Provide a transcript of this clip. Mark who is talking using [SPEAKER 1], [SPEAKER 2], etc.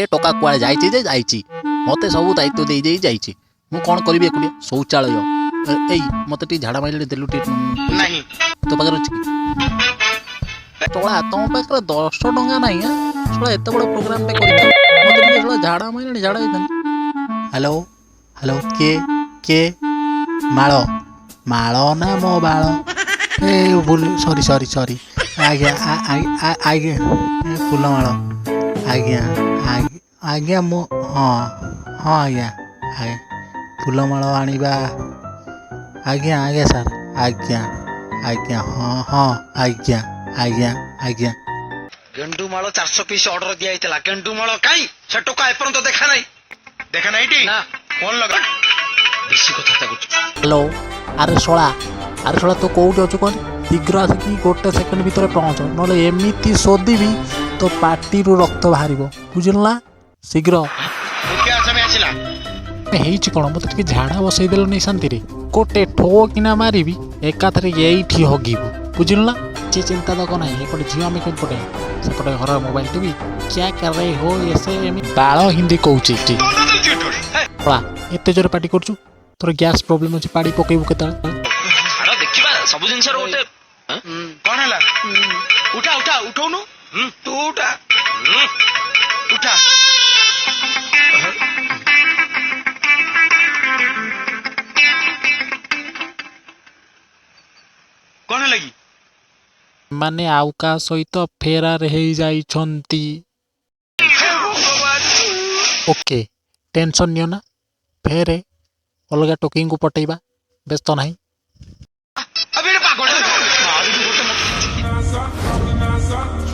[SPEAKER 1] ए टका कुआ जाइछि जे जाइछि मते सब दायित्व दे देई जाइछि मु कोन करबी एकुडिया शौचालय एई मते टी झाड़ा माइले देलु टी
[SPEAKER 2] नहीं
[SPEAKER 1] तो पाकर अछि तोळा तुम पाकर 10 टंका नाही सोळा एते बड़ प्रोग्राम पे करि मते टी सोळा झाड़ा माइले झाड़ा इथन हेलो हेलो के माळो माळो ना मो बाळो ए बोल सॉरी सॉरी सॉरी आज्ञा आज्ञा फूल माळो आज्ञा आज्ञा मो हाँ हाँ आज्ञा आज्ञा फूलमाଳ आनिबा आज्ञा आज्ञा सर आज्ञा आज्ञा हाँ हाँ आज्ञा आज्ञा आज्ञा
[SPEAKER 2] गेंडू माଳ 400 पीस ऑर्डर दिया इतला गेंडू माଳ काई से टोका एपरन तो देखा नहीं टी ना फोन लगा बेसी कथा ता गुछ
[SPEAKER 1] हेलो अरे सोळा तो कोउटी अछु कोन शीघ्र आसिकी गोटे सेकंड भीतर पहुंच नले एमिति सोदिबी तो पार्टी रु रक्त बाहरिबो बुझिलना शीघ्र
[SPEAKER 2] क्या समय आसिला
[SPEAKER 1] ହେଇଛି କ'ଣ ମୋତେ ଟିକେ ଝାଡ଼ା ବସେଇ ଦେଲ ନେଇ ଶାନ୍ତିରେ ଗୋଟେ ଠୋ କିନା ମାରିବି ଏକାଥରେ ଏଇଠି ହଗିବୁ ବୁଝିଲୁ ନା କିଛି ଚିନ୍ତା ଦକ ନାହିଁ ଏପଟେ ଝିଅ ଆମେ କେପଟେ ସେପଟେ ଘର ମୋବାଇଲ ଟିଭି କ୍ୟା କରେ ହୋ ଏସେ ଏମିତି ବାଳ ହିନ୍ଦୀ କହୁଛି ଏଠି ପଳା ଏତେ ଜୋରେ ପାଟି କରୁଛୁ ତୋର ଗ୍ୟାସ୍ ପ୍ରୋବ୍ଲେମ୍ ଅଛି ପାଣି ପକେଇବୁ କେତେବେଳେ
[SPEAKER 2] ଛାଡ଼ ଦେଖିବା ସବୁ ଜିନିଷର ଗୋଟେ କ'ଣ ହେଲା ଉଠା ଉଠା ଉଠଉନୁ ତୁ ଉଠା ଉଠା କ'ଣ ହେଲା କି
[SPEAKER 1] ମାନେ ଆଉ କାହା ସହିତ ଫେରାର ହେଇଯାଇଛନ୍ତି ଓକେ ଟେନସନ୍ ନିଅ ନା ଫେରେ ଅଲଗା ଟୋକିଙ୍କୁ ପଟେଇବା ବ୍ୟସ୍ତ ନାହିଁ